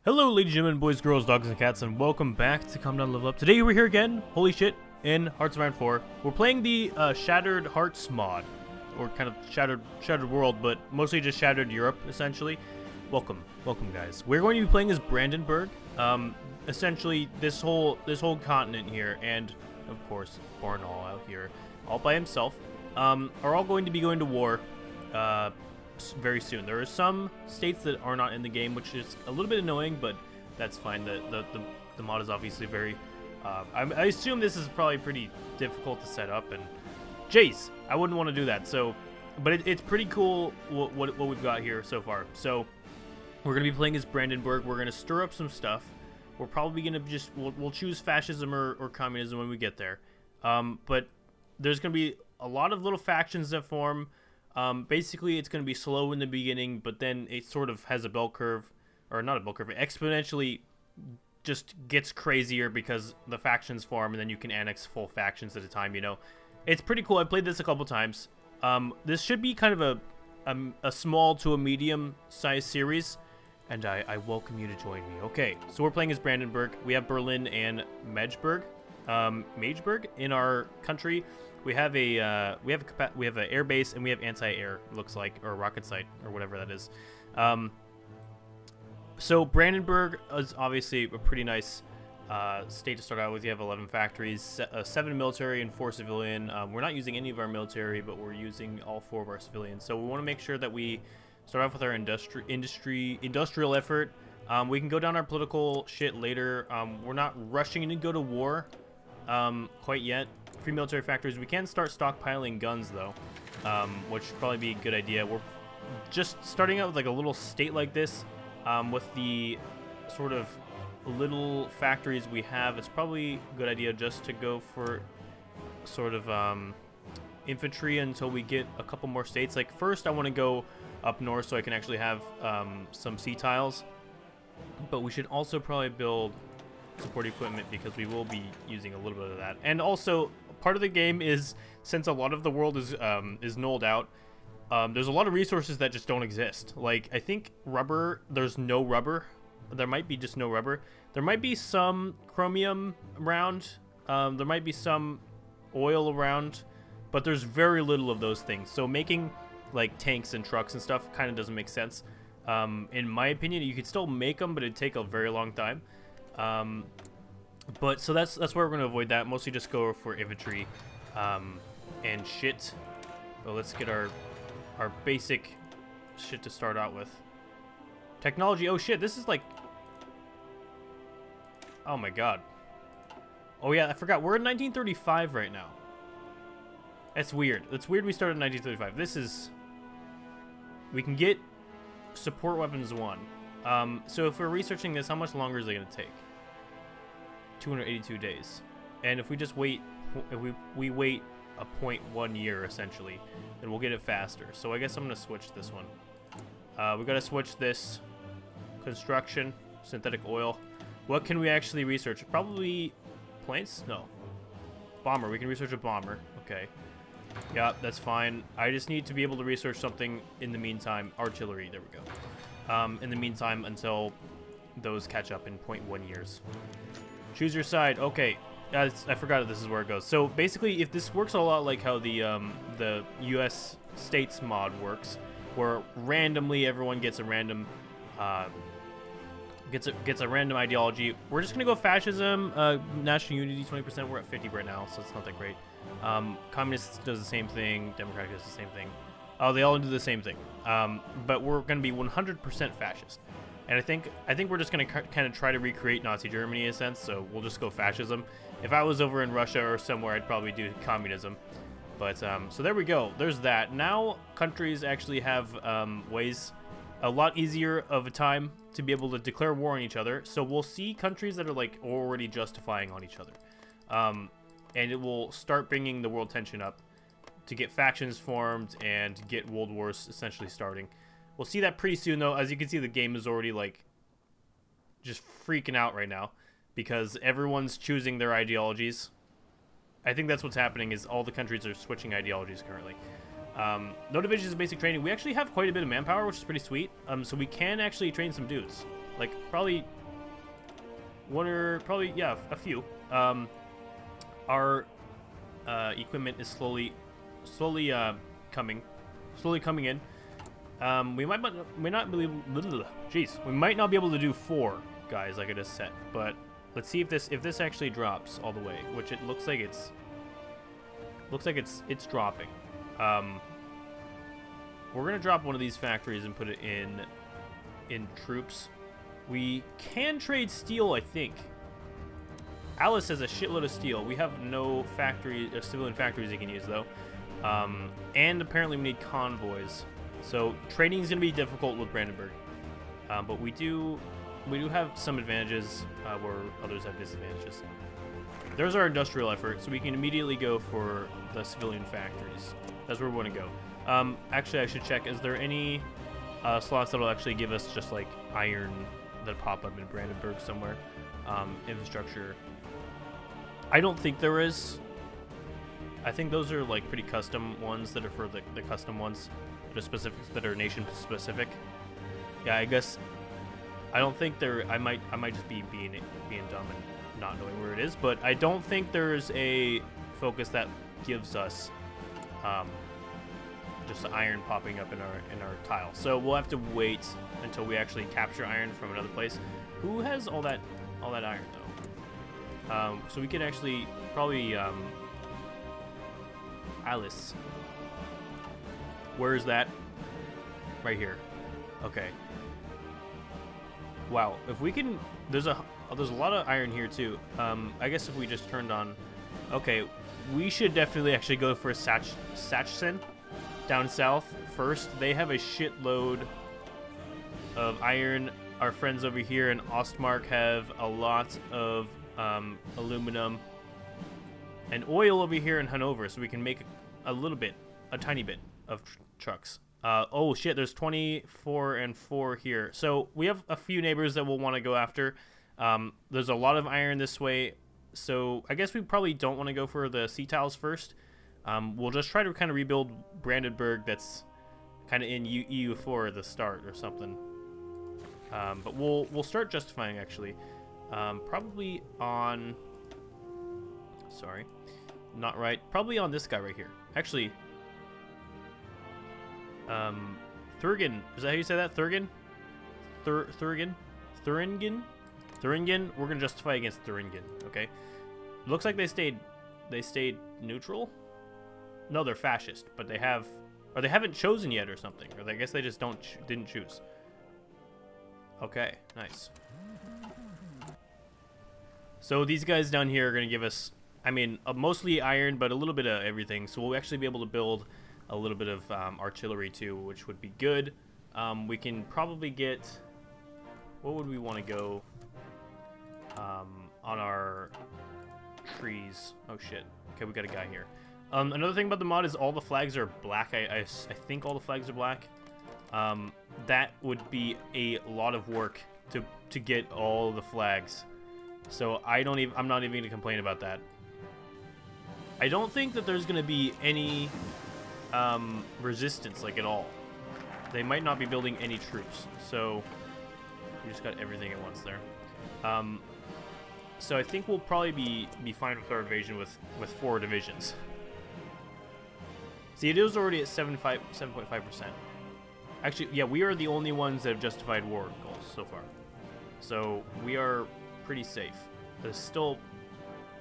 Hello ladies and gentlemen, boys, girls, dogs, and cats, and welcome back to Come Down Level Up. Today we're here again, holy shit, in Hearts of Iron 4. We're playing the Shattered Hearts mod, or kind of Shattered World, but mostly just Shattered Europe, essentially. Welcome guys. We're going to be playing as Brandenburg, essentially this whole continent here, and of course Barnall out here, all by himself, are all going to be going to war, very soon. There are some states that are not in the game, which is a little bit annoying, but that's fine. The mod is obviously very I assume this is probably pretty difficult to set up, and jeez, I wouldn't want to do that. So but it's pretty cool what we've got here so far. So we're gonna be playing as Brandenburg. We're gonna stir up some stuff. We're probably gonna just we'll choose fascism or communism when we get there, but there's gonna be a lot of little factions that form. Basically, it's going to be slow in the beginning, but then it sort of has a bell curve, or not a bell curve, it exponentially just gets crazier because the factions form, and then you can annex full factions at a time, you know. It's pretty cool. I played this a couple times. This should be kind of a small to a medium-sized series, and I welcome you to join me. Okay, so we're playing as Brandenburg. We have Berlin and Mageburg in our country. We have an air base, and we have anti-air, looks like, or rocket site, or whatever that is. So Brandenburg is obviously a pretty nice state to start out with. You have 11 factories, 7 military and 4 civilian. We're not using any of our military, but we're using all 4 of our civilians. So we want to make sure that we start off with our industrial effort. We can go down our political shit later. We're not rushing to go to war quite yet. Free military factories. We can start stockpiling guns though, which would probably be a good idea. We're just starting out with like a little state like this, with the sort of little factories we have. It's probably a good idea just to go for sort of infantry until we get a couple more states. Like first I want to go up north so I can actually have some sea tiles, but we should also probably build support equipment because we will be using a little bit of that. And also part of the game is, since a lot of the world is nulled out, there's a lot of resources that just don't exist. Like I think rubber, there's no rubber. There might be just no rubber. There might be some chromium around. There might be some oil around, but there's very little of those things. So making like tanks and trucks and stuff kind of doesn't make sense. In my opinion, you could still make them, but it'd take a very long time. But so that's where we're going to avoid that. Mostly just go for infantry and shit. But let's get our basic shit to start out with. Technology. Oh shit, this is like, oh my god. Oh yeah, I forgot. We're in 1935 right now. That's weird. It's weird we started in 1935. This is, we can get support weapons 1. So if we're researching this, how much longer is it going to take? 282 days. And if we just wait, if we wait a 0.1 year essentially, then we'll get it faster. So I guess I'm going to switch this one. We got to switch this. Construction, synthetic oil. What can we actually research? Probably planes? No. Bomber. We can research a bomber. Okay. Yeah, that's fine. I just need to be able to research something in the meantime. Artillery. There we go. In the meantime, until those catch up in 0.1 years. Choose your side. Okay, I forgot that this is where it goes. So basically, if this works a lot like how the U.S. states mod works, where randomly everyone gets a random gets a random ideology, we're just gonna go fascism. National unity 20%. We're at 50 right now, so it's not that great. Communists does the same thing. Democratic does the same thing. Oh, they all do the same thing. But we're going to be 100% fascist. And I think we're just going to kind of try to recreate Nazi Germany in a sense, so we'll just go fascism. If I was over in Russia or somewhere, I'd probably do communism. But, so there we go. There's that. Now, countries actually have ways, a lot easier of a time to be able to declare war on each other. So we'll see countries that are, like, already justifying on each other. And it will start bringing the world tension up to get factions formed and get world wars essentially starting. We'll see that pretty soon though. As you can see, the game is already like just freaking out right now because everyone's choosing their ideologies. I think that's what's happening, is all the countries are switching ideologies currently. No divisions of basic training. We actually have quite a bit of manpower, which is pretty sweet. So we can actually train some dudes. Like, probably one or probably, yeah, a few. Our equipment is slowly coming in. We might not be jeez, we might not be able to do 4 guys like I just said, but let's see if this actually drops all the way, which it looks like it's dropping. We're gonna drop one of these factories and put it in troops. We can trade steel, I think. Alice has a shitload of steel. We have no civilian factories he can use though, and apparently we need convoys. So trading is gonna be difficult with Brandenburg, but we do have some advantages where others have disadvantages. There's our industrial effort, so we can immediately go for the civilian factories. That's where we want to go. Actually, I should check. Is there any slots that'll actually give us just like iron that pop up in Brandenburg somewhere? Infrastructure. I don't think there is. I think those are like pretty custom ones that are for the custom ones that are specific, that are nation specific. Yeah, I guess I don't think there. I might just be being dumb and not knowing where it is, but I don't think there's a focus that gives us just iron popping up in our tile. So we'll have to wait until we actually capture iron from another place. Who has all that iron though? So we could actually probably Alice. Where is that? Right here. Okay. Wow. If we can, there's a lot of iron here too. I guess if we just turned on, okay, we should definitely actually go for Sachsen down south first. They have a shitload of iron. Our friends over here in Ostmark have a lot of aluminum and oil over here in Hanover, so we can make a tiny bit of trucks. Oh shit, there's 24 and 4 here. So we have a few neighbors that we'll want to go after. There's a lot of iron this way, so I guess we probably don't want to go for the sea tiles first. We'll just try to kind of rebuild Brandenburg that's kind of in EU4 at the start or something. But we'll start justifying actually. Probably on, sorry, not right. Probably on this guy right here. Actually, Thuringen, is that how you say that? Thuringen? Thuringen? We're gonna justify against Thuringen, okay? Looks like they stayed neutral. No, they're fascist, but they haven't chosen yet or something, or I guess they just didn't choose. Okay, nice. So these guys down here are gonna give us, I mean, mostly iron, but a little bit of everything. So we'll actually be able to build a little bit of artillery too, which would be good. We can probably get, what would we want to go on our trees? Oh shit. Okay, we got a guy here. Another thing about the mod is all the flags are black. I think all the flags are black. That would be a lot of work to get all the flags. So I'm not even gonna complain about that. I don't think that there's gonna be any resistance like at all. They might not be building any troops, so we just got everything at once there. So I think we'll probably be fine with our invasion with 4 divisions. See, it is already at 7.5%. Actually, yeah, we are the only ones that have justified war goals so far, so we are pretty safe. There's still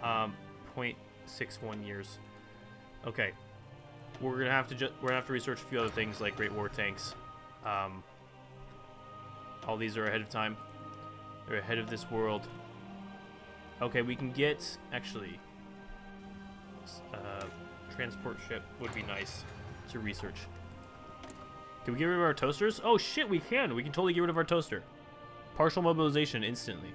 0.61 years. Okay. We're gonna have to research a few other things like Great War tanks. All these are ahead of time. They're ahead of this world. Okay, we can get actually transport ship would be nice to research. Can we get rid of our toasters? Oh shit, we can. We can totally get rid of our toaster. Partial mobilization instantly.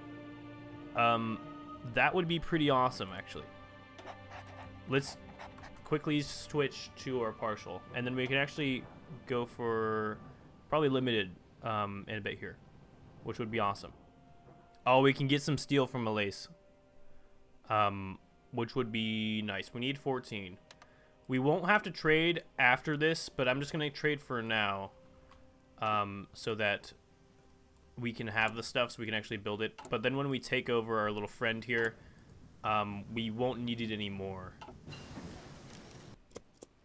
That would be pretty awesome actually. Let's quickly switch to our partial, and then we can actually go for probably limited in a bit here, which would be awesome. Oh, we can get some steel from Malaise, which would be nice. We need 14. We won't have to trade after this, but I'm just gonna trade for now, so that we can have the stuff so we can actually build it. But then when we take over our little friend here, we won't need it anymore.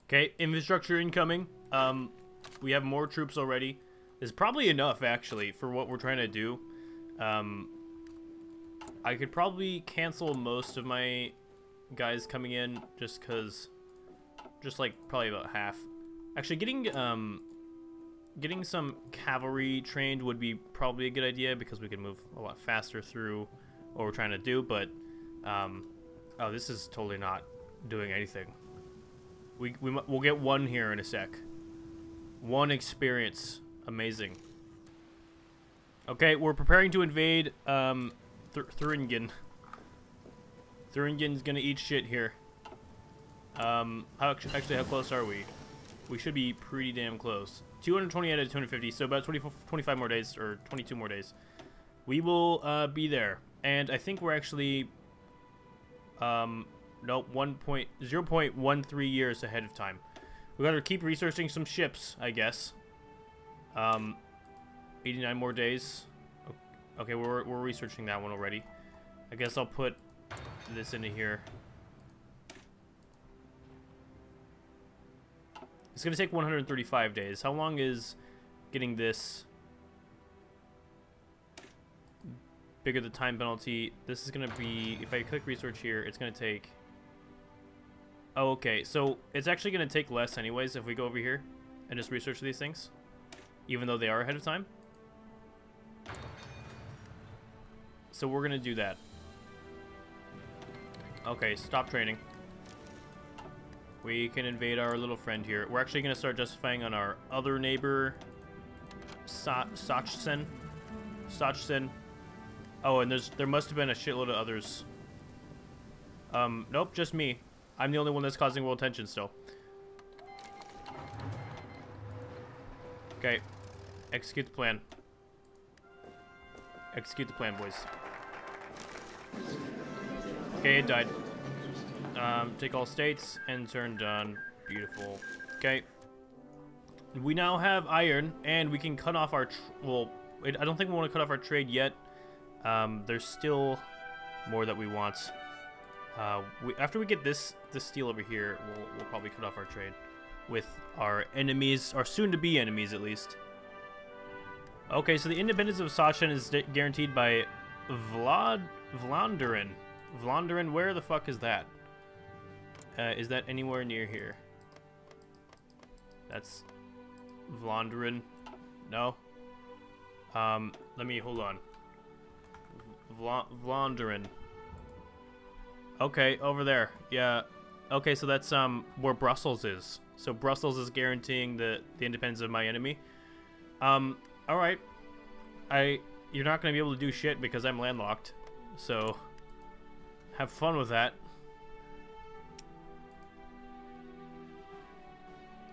Okay, infrastructure incoming. We have more troops already. This is probably enough, actually, for what we're trying to do. I could probably cancel most of my guys coming in just because... Just, like, probably about half. Actually, getting some cavalry trained would be probably a good idea because we can move a lot faster through what we're trying to do, but... oh, this is totally not doing anything. We'll get one here in a sec. One experience. Amazing. Okay, we're preparing to invade Thuringen. Thuringen's gonna eat shit here. How close are we? We should be pretty damn close. 220 out of 250, so about 25 more days, or 22 more days. We will be there. And I think we're actually... no, 0.13 years ahead of time. We gotta keep researching some ships, I guess. 89 more days. Okay, we're researching that one already. I guess I'll put this into here. It's gonna take 135 days. How long is getting this? Bigger the time penalty. This is gonna be, if I click research here, it's gonna take... Oh, okay. So it's actually gonna take less anyways if we go over here and just research these things, even though they are ahead of time. So we're gonna do that. Okay, stop training. We can invade our little friend here. We're actually gonna start justifying on our other neighbor, Sachsen. Oh, and there must have been a shitload of others. Nope, just me. I'm the only one that's causing world tension still. Okay, execute the plan. Execute the plan, boys. Okay, it died. Take all states and turn done. Beautiful. Okay. We now have iron, and we can cut off our... I don't think we want to cut off our trade yet. There's still more that we want. After we get this steel over here, we'll probably cut off our trade with our enemies, our soon-to-be enemies at least. Okay, so the independence of Sachsen is guaranteed by Vlaanderen. Vlaanderen, where the fuck is that? Is that anywhere near here? That's Vlaanderen. No. Let me hold on. Vlaanderen. Okay, over there. Yeah. Okay, so that's where Brussels is. So Brussels is guaranteeing the independence of my enemy. All right. You're not gonna be able to do shit because I'm landlocked. So have fun with that.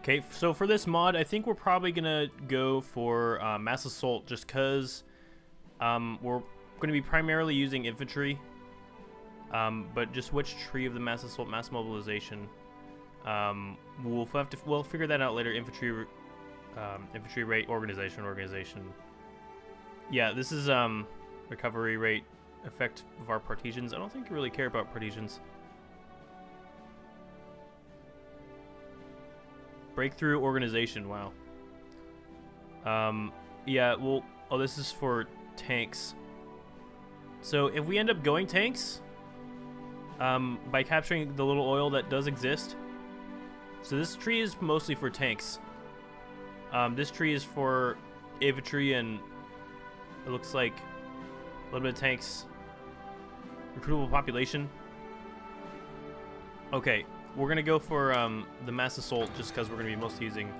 Okay, so for this mod, I think we're probably gonna go for mass assault, just because we're gonna be primarily using infantry. But just which tree of the mass assault, mass mobilization, we'll figure that out later. Infantry rate, organization. Yeah, this is recovery rate, effect of our partisans. I don't think you really care about partisans. Breakthrough organization, wow. Yeah, well, oh, this is for tanks. So if we end up going tanks, by capturing the little oil that does exist. So this tree is mostly for tanks. This tree is for infantry, and it looks like a little bit of tanks. Recruitable population. Okay, we're gonna go for the mass assault just because we're gonna be mostly using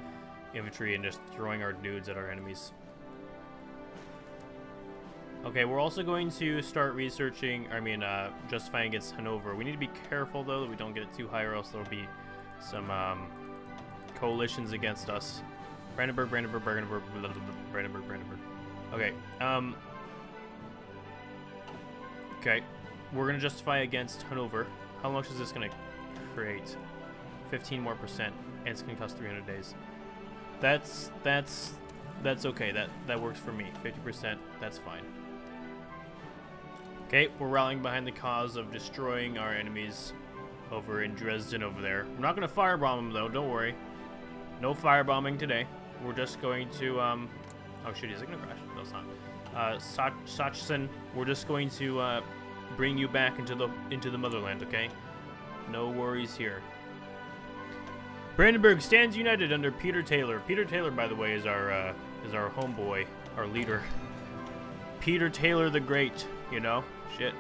infantry and just throwing our dudes at our enemies. Okay, we're also going to start researching, justifying against Hanover. We need to be careful, though, that we don't get it too high, or else there'll be some coalitions against us. Brandenburg. Okay, okay, we're going to justify against Hanover. How much is this going to create? 15% more, and it's going to cost 300 days. That's That's okay. That works for me. 50%, that's fine. Okay, we're rallying behind the cause of destroying our enemies over in Dresden over there. I'm not going to firebomb them, though. Don't worry. No firebombing today. We're just going to, oh, shit, is it going to crash? No, it's not. Sachsen, we're just going to, bring you back into the motherland, okay? No worries here. Brandenburg stands united under Peter Taylor. Peter Taylor, by the way, is our homeboy, our leader. Peter Taylor the Great, you know? Shit.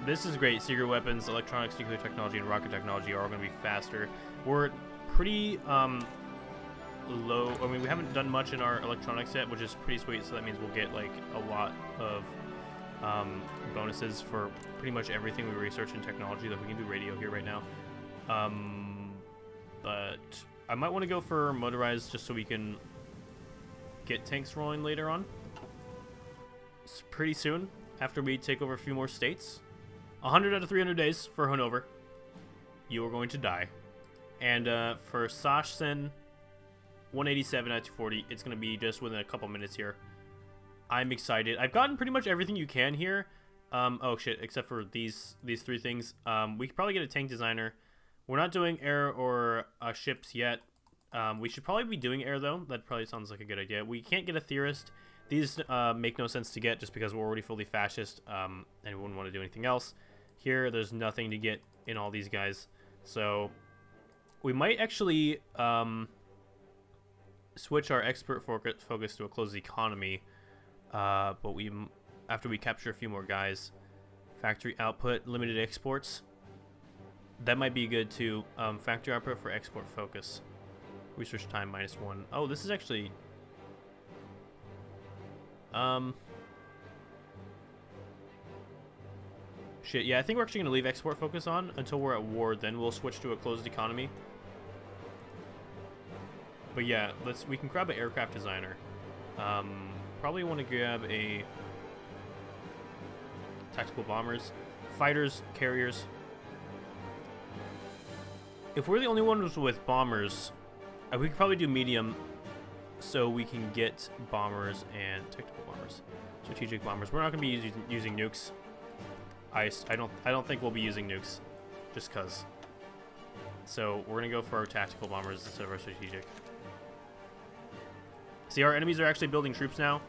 This is great. Secret weapons, electronics, nuclear technology, and rocket technology are all going to be faster. We're pretty low. I mean, we haven't done much in our electronics yet, which is pretty sweet. So that means we'll get like a lot of bonuses for pretty much everything we research in technology. Like we can do radio here right now. But I might want to go for motorized just so we can get tanks rolling later on. It's pretty soon after we take over a few more states. 100 out of 300 days for Hanover. You are going to die. And for Sachsen, 187 out of 240. It's going to be just within a couple minutes here. I'm excited. I've gotten pretty much everything you can here. Oh shit, except for these three things. We could probably get a tank designer. We're not doing air or ships yet. We should probably be doing air though. That probably sounds like a good idea. We can't get a theorist. These make no sense to get just because we're already fully fascist and we wouldn't want to do anything else. Here, there's nothing to get in all these guys. So we might actually switch our expert focus to a closed economy. But after we capture a few more guys, factory output, limited exports. That might be good too. Factory output for export focus. Research time -1. Oh, this is actually... Shit, yeah, I think we're actually going to leave export focus on until we're at war. Then we'll switch to a closed economy. But yeah, we can grab an aircraft designer. Probably want to grab a tactical bombers, fighters, carriers. If we're the only ones with bombers, we could probably do medium, so we can get bombers and tactical bombers, strategic bombers. We're not going to be using nukes. I don't think we'll be using nukes, just cause. So we're gonna go for our tactical bombers instead of our strategic. See, our enemies are actually building troops now.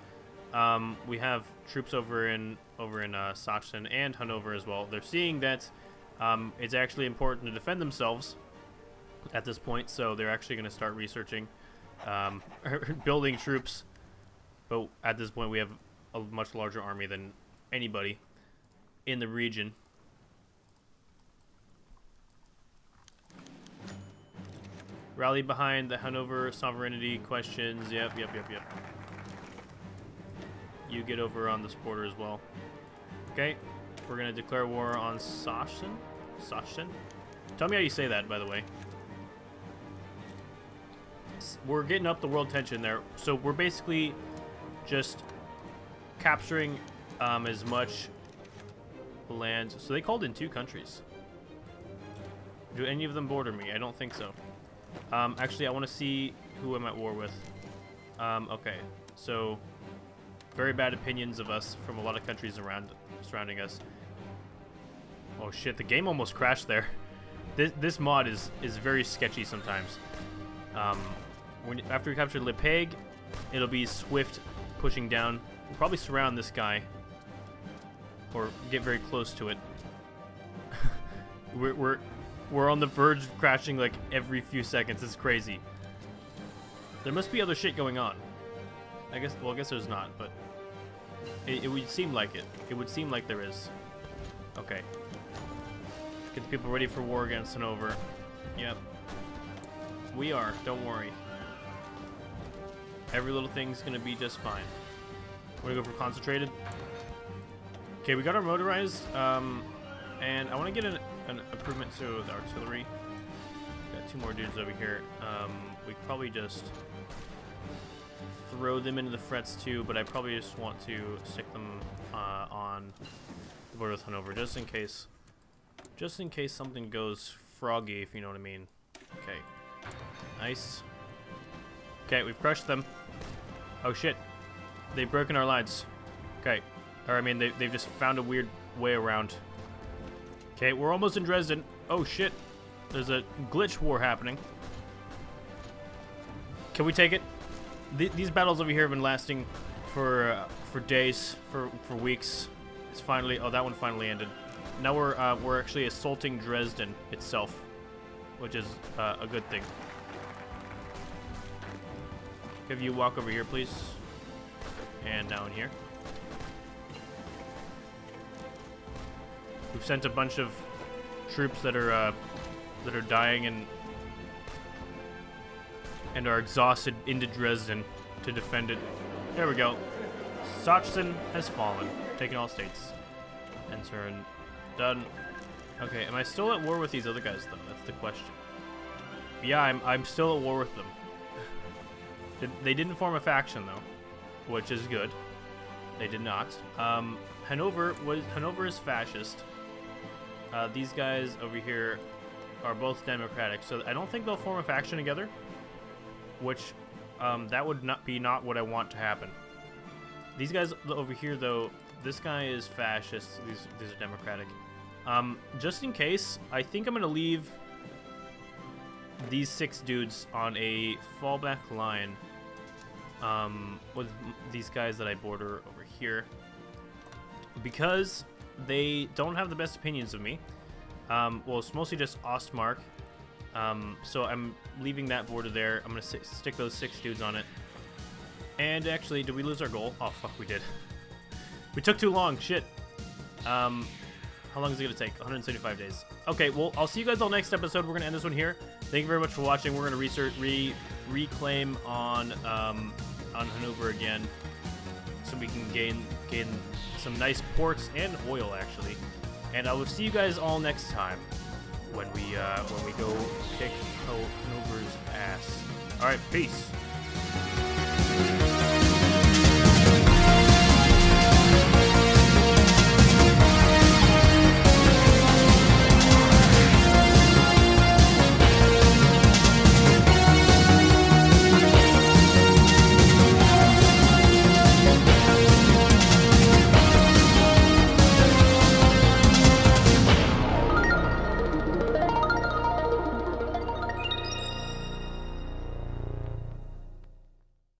We have troops over in Sachsen and Hanover as well. They're seeing that it's actually important to defend themselves at this point, so they're actually going to start researching building troops. But at this point, we have a much larger army than anybody in the region. Rally behind the Hanover sovereignty questions. Yep. You get over on this border as well. Okay, we're gonna declare war on Sachsen. Sachsen? Tell me how you say that, by the way. We're getting up the world tension there, so we're basically just capturing as much land. So they called in 2 countries. Do any of them border me? I don't think so. Actually, I want to see who I'm at war with. Okay, so very bad opinions of us from a lot of countries surrounding us. Oh shit, the game almost crashed there. This mod is very sketchy sometimes. After we capture Le Peg, it'll be swift pushing down. We'll probably surround this guy or get very close to it. We're on the verge of crashing like every few seconds. It's crazy. There must be other shit going on. I guess there's not, but it would seem like it. It would seem like there is. Okay. Get the people ready for war against Hanover. Yep. We are. Don't worry. Every little thing's gonna be just fine. We're gonna go for concentrated. Okay, we got our motorized, and I want to get an improvement to the artillery. Got 2 more dudes over here. We could probably just throw them into the frets too, but I probably just want to stick them on the border with Hanover, just in case something goes froggy, if you know what I mean. Okay, nice. Okay, we've crushed them. Oh shit. They've broken our lines. Okay. Or I mean, they've just found a weird way around. Okay, we're almost in Dresden. Oh shit. There's a glitch war happening. Can we take it? These battles over here have been lasting for days, for weeks. It's finally, oh, that one finally ended. Now we're actually assaulting Dresden itself, which is a good thing. Have you walk over here, please, and down here. We've sent a bunch of troops that are dying and are exhausted into Dresden to defend it. There we go. Sachsen has fallen, taking all states. Entern done. Okay, am I still at war with these other guys though? That's the question. Yeah, I'm still at war with them. They didn't form a faction though, which is good. They did not. Hanover is fascist. These guys over here are both democratic, so I don't think they'll form a faction together. Which that would not what I want to happen. These guys over here though, this guy is fascist. These are democratic. Just in case, I think I'm gonna leave these 6 dudes on a fallback line with these guys that I border over here, because they don't have the best opinions of me. Well, it's mostly just Ostmark. So I'm leaving that border there. I'm gonna stick those 6 dudes on it. And actually, did we lose our goal? Oh fuck, we did. We took too long. Shit. How long is it gonna take? 175 days. Okay, well, I'll see you guys all next episode. We're gonna end this one here. Thank you very much for watching. We're gonna reclaim on Hanover again, so we can gain some nice ports and oil actually. And I will see you guys all next time when we go kick Hanover's ass. All right, peace.